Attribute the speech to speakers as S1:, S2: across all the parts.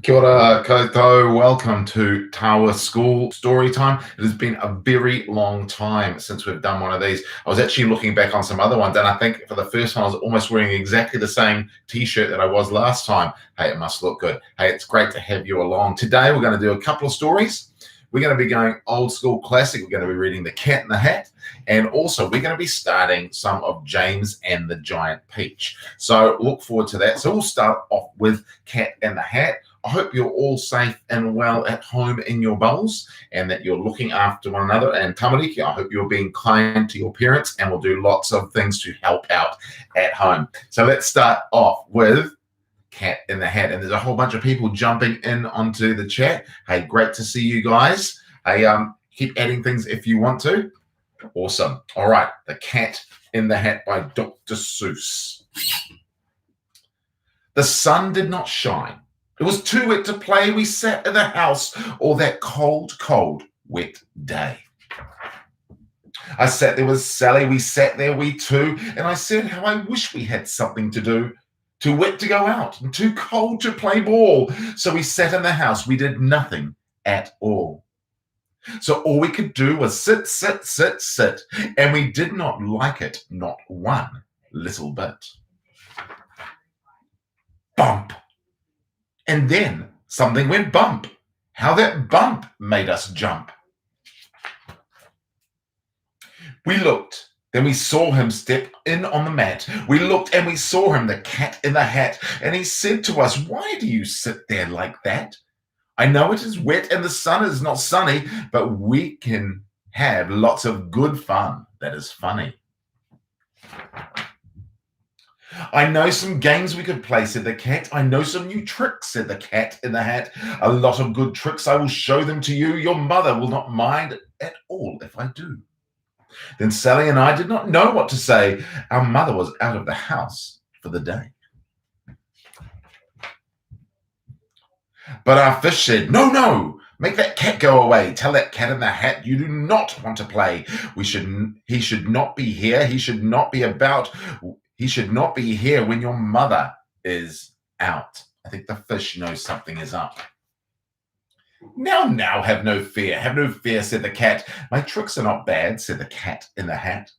S1: Kia ora koutou, welcome to Tawa School Story Time. It has been a very long time since we've done one of these. I was actually looking back on some other ones, and I think for the first one I was almost wearing exactly the same t-shirt that I was last time. Hey, it must look good. Hey, it's great to have you along. Today we're going to do a couple of stories. We're going to be going old school classic. We're going to be reading The Cat in the Hat, and also we're going to be starting some of James and the Giant Peach. So look forward to that. So we'll start off with Cat in the Hat. I hope you're all safe and well at home in your bubbles and that you're looking after one another. And tamariki, I hope you're being kind to your parents, and we'll do lots of things to help out at home. So let's start off with Cat in the Hat. And there's a whole bunch of people jumping in onto the chat. Hey, great to see you guys. Hey, keep adding things if you want to. Awesome. All right, The Cat in the Hat by Dr. Suess. The sun did not shine. It was too wet to play. We sat in the house all that cold, cold, wet day. I sat there with Sally. We sat there, we two, and I said how I wish we had something to do. Too wet to go out and too cold to play ball. So we sat in the house. We did nothing at all. So all we could do was sit, sit, sit, sit. And we did not like it, not one little bit. Bump. And then something went bump. How that bump made us jump. We looked, then we saw him step in on the mat. We looked and we saw him, the cat in the hat. And he said to us, "Why do you sit there like that? I know it is wet and the sun is not sunny, but we can have lots of good fun that is funny." "I know some games we could play," said the cat. "I know some new tricks," said the cat in the hat. "A lot of good tricks. I will show them to you. Your mother will not mind at all if I do." Then Sally and I did not know what to say. Our mother was out of the house for the day. But our fish said, "No, no, make that cat go away. Tell that cat in the hat you do not want to play. He should not be here. He should not be about. He should not be here when your mother is out." I think the fish knows something is up. Now, have no fear, said the cat. "My tricks are not bad," said the cat in the hat.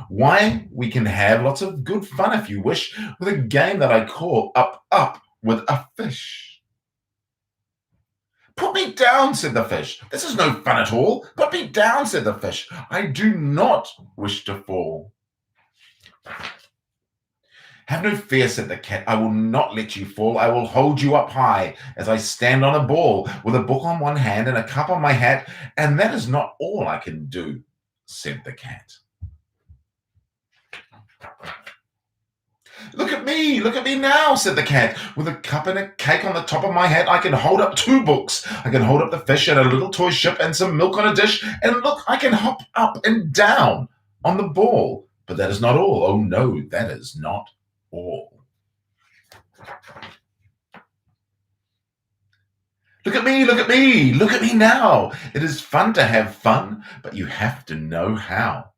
S1: "Why, we can have lots of good fun if you wish, with a game that I call Up with a Fish." "Put me down," said the fish. "This is no fun at all. Put me down," said the fish. "I do not wish to fall." "Have no fear," said the cat. "I will not let you fall. I will hold you up high as I stand on a ball with a book on one hand and a cup on my hat. And that is not all I can do," said the cat. Look at me now," said the cat. "With a cup and a cake on the top of my hat, I can hold up 2 books. I can hold up the fish and a little toy ship and some milk on a dish. And look, I can hop up and down on the ball. But that is not all. Oh no, that is not all. Look at me now. It is fun to have fun, but you have to know how.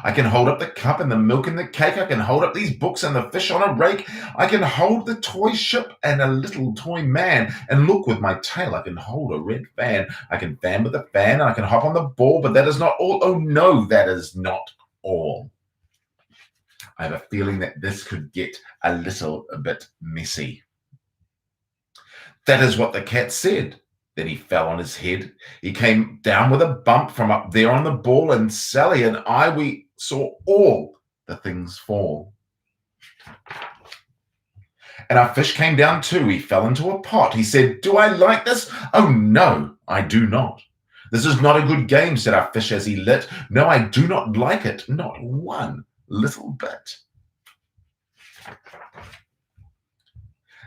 S1: I can hold up the cup and the milk and the cake. I can hold up these books and the fish on a rake. I can hold the toy ship and a little toy man. And look, with my tail, I can hold a red fan. I can fan with a fan, and I can hop on the ball, but that is not all. Oh no, that is not all. I have a feeling that this could get a little bit messy." That is what the cat said. Then he fell on his head. He came down with a bump from up there on the ball, and Sally and I, we saw all the things fall. And our fish came down too. He fell into a pot. He said, "Do I like this? Oh no, I do not. This is not a good game," said our fish as he lit. "No, I do not like it, not one little bit."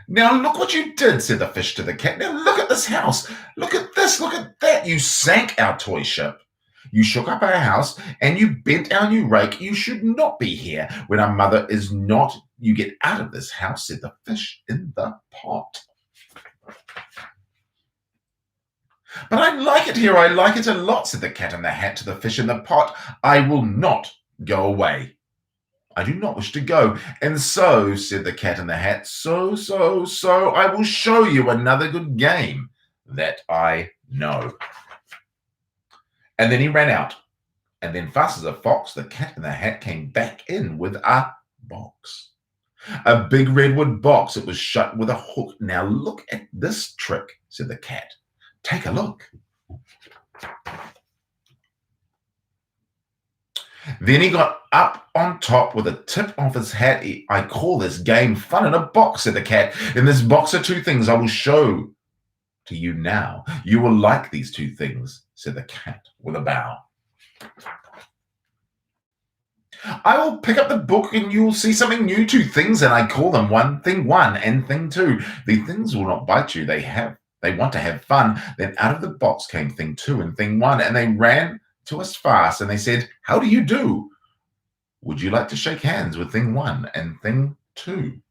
S1: "Now look what you did," said the fish to the cat. "Now look at this house. Look at this, look at that. You sank our toy ship. You shook up our house and you bent our new rake. You should not be here when our mother is not. You get out of this house," said the fish in the pot. "But I like it here. I like it a lot," said the cat in the hat to the fish in the pot. "I will not go away." I do not wish to go. And so, said the cat in the hat, so, I will show you another good game that I know. And then he ran out. And then, fast as a fox, the cat in the hat came back in with a box. A big redwood box. It was shut with a hook. Now look at this trick, said the cat. Take a look. Then he got up on top with a tip off his hat. I call this game fun in a box, said the cat. In this box are two things I will show to you now. You will like these two things, said the cat with a bow. I will pick up the book and you will see something new, two things, and I call them thing one and thing two. The things will not bite you. They want to have fun. Then out of the box came thing two and thing one, and they ran to us fast, and they said, how do you do? Would you like to shake hands with thing one and thing two?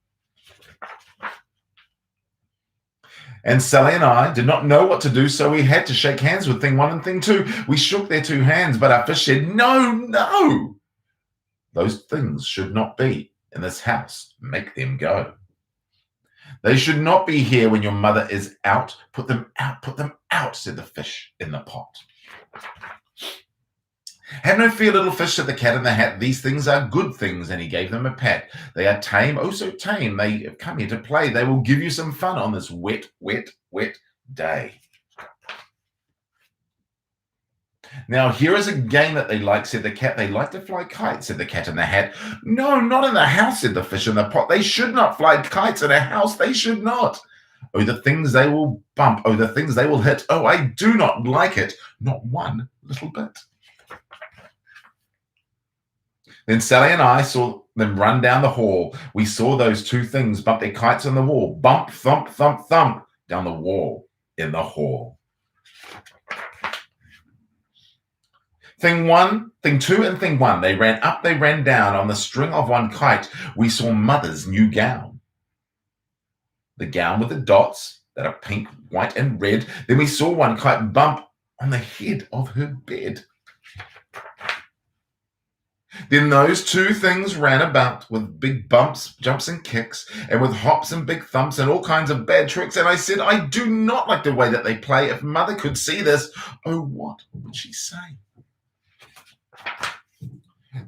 S1: And Sally and I did not know what to do, so we had to shake hands with thing one and thing two. We shook their two hands, but our fish said, no. Those things should not be in this house. Make them go. They should not be here when your mother is out. Put them out, said the fish in the pot. Have no fear, little fish, said the cat in the hat. These things are good things, and he gave them a pat. They are tame, oh so tame. They have come here to play. They will give you some fun on this wet day. Now, here is a game that they like, said the cat. They like to fly kites, said the cat in the hat. No, not in the house, said the fish in the pot. They should not fly kites in a house. They should not. Oh, the things they will bump. Oh, the things they will hit. Oh, I do not like it. Not one little bit. Then Sally and I saw them run down the hall. We saw those two things bump their kites on the wall. Bump, thump, thump, thump down the wall in the hall. Thing one, thing two, and thing one. They ran up, they ran down on the string of one kite. We saw mother's new gown. The gown with the dots that are pink, white, and red. Then we saw one kite bump on the head of her bed. Then those two things ran about with big bumps, jumps, and kicks, and with hops and big thumps and all kinds of bad tricks. And I said, I do not like the way that they play. If mother could see this, oh, what would she say?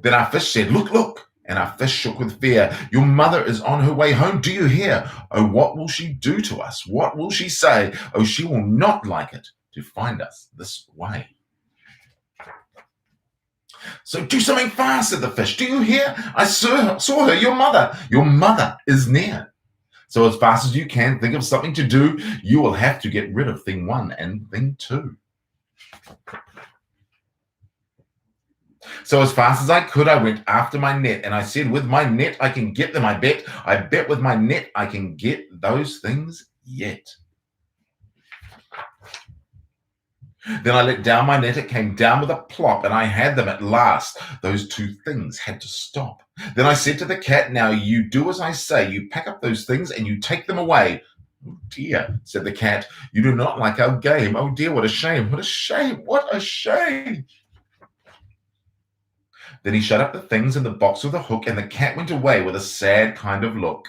S1: Then our fish said, look, and our fish shook with fear. Your mother is on her way home. Do you hear? Oh, what will she do to us? What will she say? Oh, she will not like it to find us this way. So do something fast, said the fish. Do you hear? I saw her, your mother. Your mother is near. So as fast as you can, think of something to do. You will have to get rid of thing one and thing two. So as fast as I could, I went after my net, and I said, with my net, I can get them, I bet. I bet with my net, I can get those things yet. Then I let down my net, it came down with a plop, and I had them at last. Those two things had to stop. Then I said to the cat, now you do as I say. You pack up those things and you take them away. Oh dear, said the cat, you do not like our game. Oh dear, what a shame, what a shame, what a shame. Then he shut up the things in the box with a hook, and the cat went away with a sad kind of look.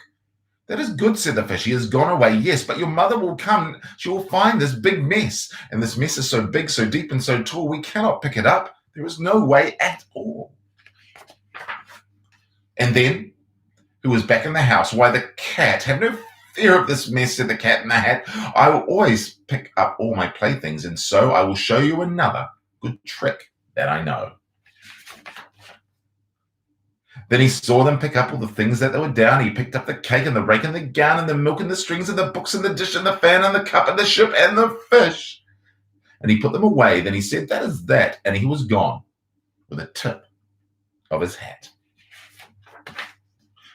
S1: That is good, said the fish. He has gone away, yes, but your mother will come. She will find this big mess, and this mess is so big, so deep, and so tall, we cannot pick it up. There is no way at all. And then, who was back in the house? Why, the cat. Have no fear of this mess, said the cat in the hat. I will always pick up all my playthings, and so I will show you another good trick that I know. Then he saw them pick up all the things that they were down. He picked up the cake and the rake and the gown and the milk and the strings and the books and the dish and the fan and the cup and the ship and the fish. And he put them away. Then he said, that is that. And he was gone with a tip of his hat.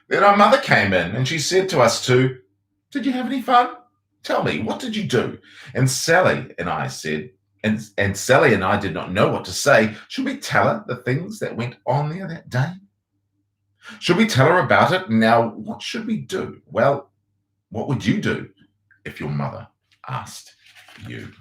S1: Then our mother came in and she said to us two, did you have any fun? Tell me, what did you do? And Sally and I said, and Sally and I did not know what to say. Should we tell her the things that went on there that day? Should we tell her about it? Now, what should we do? Well, what would you do if your mother asked you?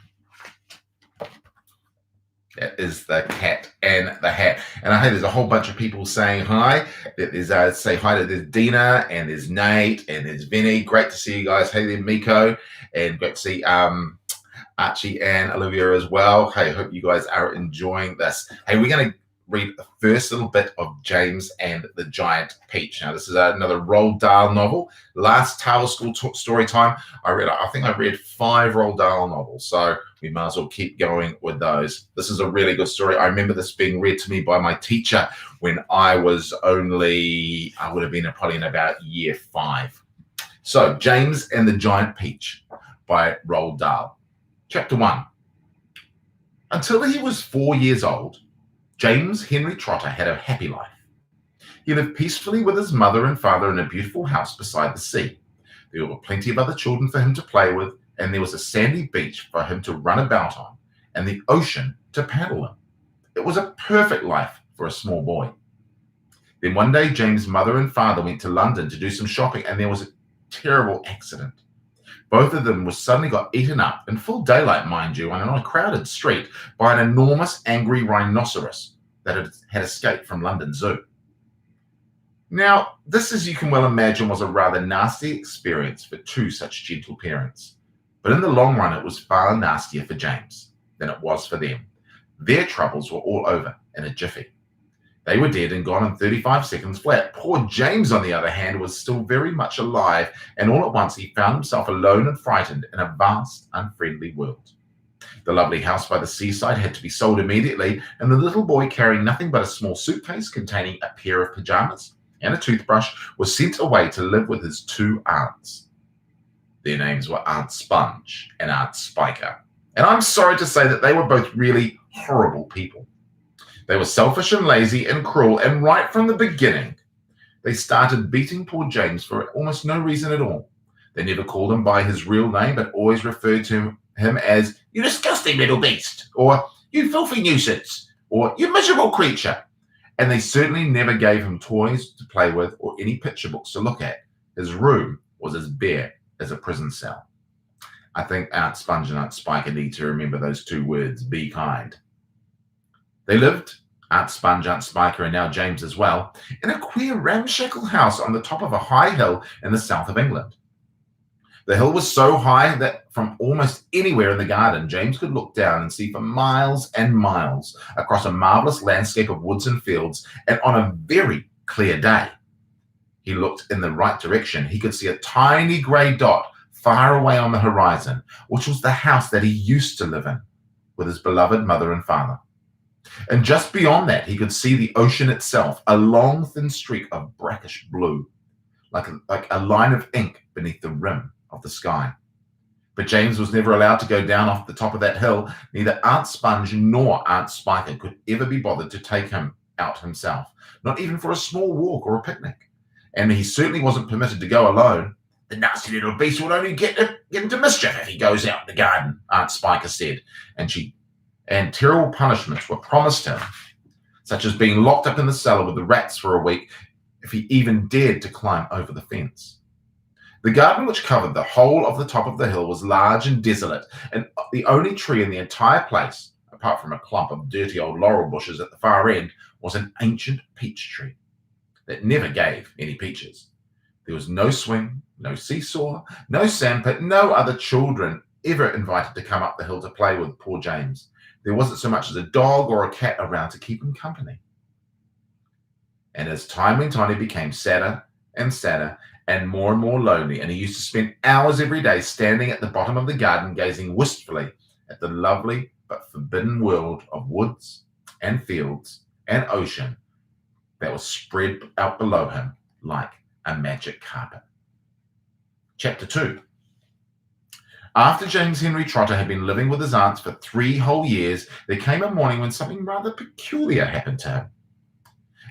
S1: That is the Cat and the Hat. And I hear there's a whole bunch of people saying hi. There's say hi to there's Dina and there's Nate and there's Vinny. Great to see you guys. Hey there, Miko, and great to see Archie and Olivia as well. Hey, hope you guys are enjoying this. Hey, we're going to read the first little bit of James and the Giant Peach. Now, this is another Roald Dahl novel. Last Tawa School story time, I think I read 5 Roald Dahl novels, so we might as well keep going with those. This is a really good story. I remember this being read to me by my teacher when I was I would have been probably in about year 5. So, James and the Giant Peach by Roald Dahl. Chapter 1. Until he was 4 years old, James Henry Trotter had a happy life. He lived peacefully with his mother and father in a beautiful house beside the sea. There were plenty of other children for him to play with, and there was a sandy beach for him to run about on, and the ocean to paddle in. It was a perfect life for a small boy. Then one day, James' mother and father went to London to do some shopping, and there was a terrible accident. Both of them suddenly got eaten up, in full daylight, mind you, and on a crowded street, by an enormous angry rhinoceros that had escaped from London Zoo. Now, this, as you can well imagine, was a rather nasty experience for 2 such gentle parents. But in the long run, it was far nastier for James than it was for them. Their troubles were all over in a jiffy. They were dead and gone in 35 seconds flat. Poor James, on the other hand, was still very much alive, and all at once he found himself alone and frightened in a vast, unfriendly world. The lovely house by the seaside had to be sold immediately, and the little boy, carrying nothing but a small suitcase containing a pair of pajamas and a toothbrush, was sent away to live with his 2 aunts. Their names were Aunt Sponge and Aunt Spiker, and I'm sorry to say that they were both really horrible people. They were selfish and lazy and cruel, and right from the beginning, they started beating poor James for almost no reason at all. They never called him by his real name, but always referred to him as, "You disgusting little beast," or "You filthy nuisance," or "You miserable creature." And they certainly never gave him toys to play with or any picture books to look at. His room was as bare as a prison cell. I think Aunt Sponge and Aunt Spiker need to remember those 2 words, be kind. They lived, Aunt Sponge, Aunt Spiker, and now James as well, in a queer ramshackle house on the top of a high hill in the south of England. The hill was so high that from almost anywhere in the garden, James could look down and see for miles and miles across a marvelous landscape of woods and fields, and on a very clear day, he looked in the right direction, he could see a tiny grey dot far away on the horizon, which was the house that he used to live in with his beloved mother and father. And just beyond that, he could see the ocean itself, a long, thin streak of brackish blue, like a line of ink beneath the rim of the sky. But James was never allowed to go down off the top of that hill. Neither Aunt Sponge nor Aunt Spiker could ever be bothered to take him out himself, not even for a small walk or a picnic. And he certainly wasn't permitted to go alone. "The nasty little beast will only get into mischief if he goes out in the garden," Aunt Spiker said, and terrible punishments were promised him, such as being locked up in the cellar with the rats for a week if he even dared to climb over the fence. The garden, which covered the whole of the top of the hill, was large and desolate, and the only tree in the entire place, apart from a clump of dirty old laurel bushes at the far end, was an ancient peach tree that never gave any peaches. There was no swing, no seesaw, no sandpit, no other children ever invited to come up the hill to play with poor James. There wasn't so much as a dog or a cat around to keep him company. And as time went on, he became sadder and more lonely, and he used to spend hours every day standing at the bottom of the garden, gazing wistfully at the lovely but forbidden world of woods and fields and ocean that was spread out below him like a magic carpet. Chapter 2. After James Henry Trotter had been living with his aunts for 3 whole years, there came a morning when something rather peculiar happened to him.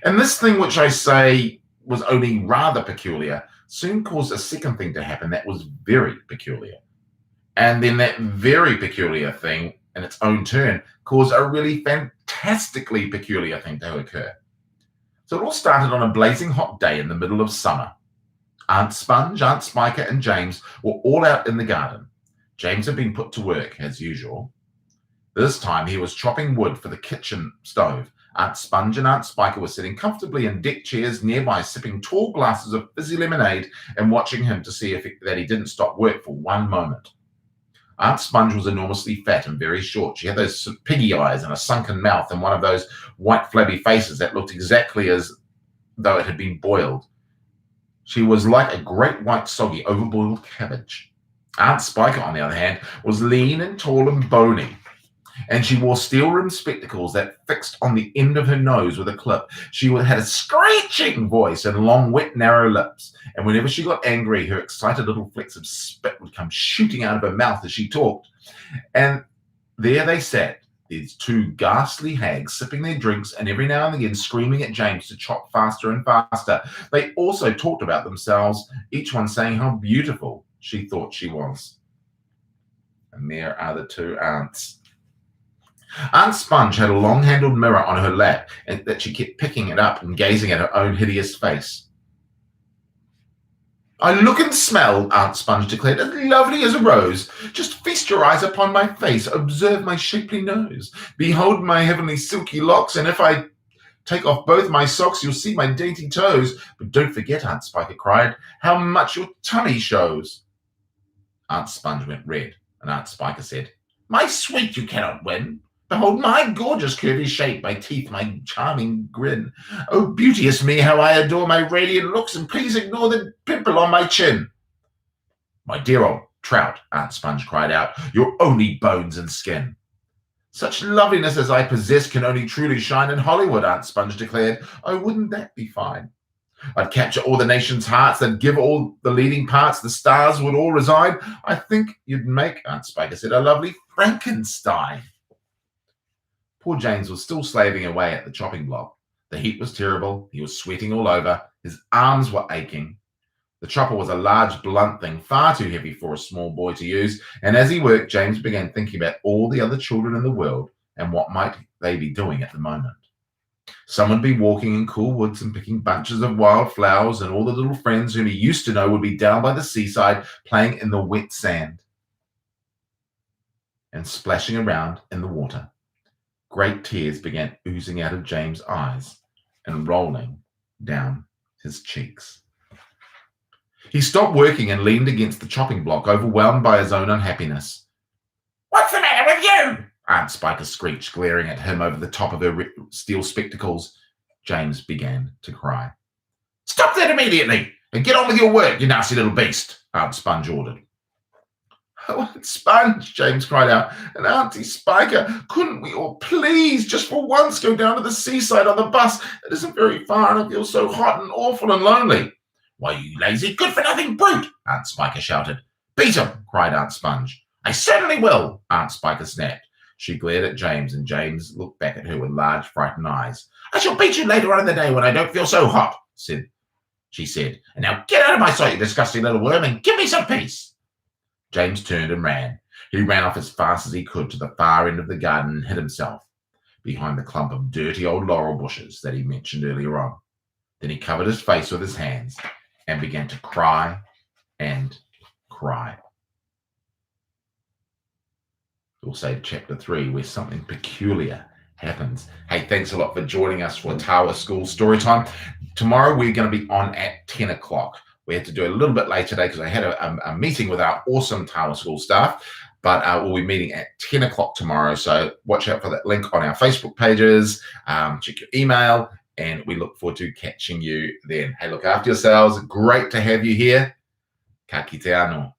S1: And this thing, which I say was only rather peculiar, soon caused a second thing to happen that was very peculiar. And then that very peculiar thing, in its own turn, caused a really fantastically peculiar thing to occur. So it all started on a blazing hot day in the middle of summer. Aunt Sponge, Aunt Spiker, and James were all out in the garden. James had been put to work, as usual. This time he was chopping wood for the kitchen stove. Aunt Sponge and Aunt Spiker were sitting comfortably in deck chairs nearby, sipping tall glasses of fizzy lemonade and watching him to see that he didn't stop work for one moment. Aunt Sponge was enormously fat and very short. She had those piggy eyes and a sunken mouth and one of those white flabby faces that looked exactly as though it had been boiled. She was like a great white soggy overboiled cabbage. Aunt Spiker, on the other hand, was lean and tall and bony, and she wore steel-rimmed spectacles that fixed on the end of her nose with a clip. She had a screeching voice and long, wet, narrow lips, and whenever she got angry, her excited little flecks of spit would come shooting out of her mouth as she talked. And there they sat, these two ghastly hags, sipping their drinks and every now and again screaming at James to chop faster and faster. They also talked about themselves, each one saying how beautiful she thought she was. And there are the two aunts. Aunt Sponge had a long-handled mirror on her lap and that she kept picking it up and gazing at her own hideous face. "I look and smell," Aunt Sponge declared, "as lovely as a rose. Just feast your eyes upon my face. Observe my shapely nose. Behold my heavenly silky locks, and if I take off both my socks, you'll see my dainty toes. But don't forget," Aunt Spiker cried, "how much your tummy shows." Aunt Sponge went red, and Aunt Spiker said, "My sweet, you cannot win. Behold my gorgeous curvy shape, my teeth, my charming grin. Oh, beauteous me, how I adore my radiant looks, and please ignore the pimple on my chin." "My dear old trout," Aunt Sponge cried out, "you're only bones and skin." "Such loveliness as I possess can only truly shine in Hollywood," Aunt Sponge declared. "Oh, wouldn't that be fine? I'd capture all the nation's hearts, they'd give all the leading parts, the stars would all reside. I think you'd make," Aunt Spiker said, "a lovely Frankenstein." Poor James was still slaving away at the chopping block. The heat was terrible. He was sweating all over. His arms were aching. The chopper was a large, blunt thing, far too heavy for a small boy to use, and as he worked, James began thinking about all the other children in the world and what might they be doing at the moment. Some would be walking in cool woods and picking bunches of wild flowers, and all the little friends whom he used to know would be down by the seaside playing in the wet sand and splashing around in the water. Great tears began oozing out of James' eyes and rolling down his cheeks. He stopped working and leaned against the chopping block, overwhelmed by his own unhappiness. "What's the matter with you?" Aunt Spiker screeched, glaring at him over the top of her steel spectacles. James began to cry. "Stop that immediately and get on with your work, you nasty little beast," Aunt Sponge ordered. "Oh, Aunt Sponge," James cried out, "and Auntie Spiker, couldn't we all please just for once go down to the seaside on the bus? It isn't very far and I feel so hot and awful and lonely." "Why, you lazy, good-for-nothing brute," Aunt Spiker shouted. "Beat him," cried Aunt Sponge. "I certainly will," Aunt Spiker snapped. She glared at James, and James looked back at her with large, frightened eyes. "I shall beat you later on in the day when I don't feel so hot," she said. "And now get out of my sight, you disgusting little worm, and give me some peace." James turned and ran. He ran off as fast as he could to the far end of the garden and hid himself behind the clump of dirty old laurel bushes that he mentioned earlier on. Then he covered his face with his hands and began to cry and cry. We'll say chapter 3, where something peculiar happens. Hey, thanks a lot for joining us for Tawa School Storytime. Tomorrow we're going to be on at 10 o'clock. We had to do it a little bit late today because I had a meeting with our awesome Tawa School staff, but we'll be meeting at 10 o'clock tomorrow. So watch out for that link on our Facebook pages. Check your email, and we look forward to catching you then. Hey, look after yourselves. Great to have you here. Ka kite anō.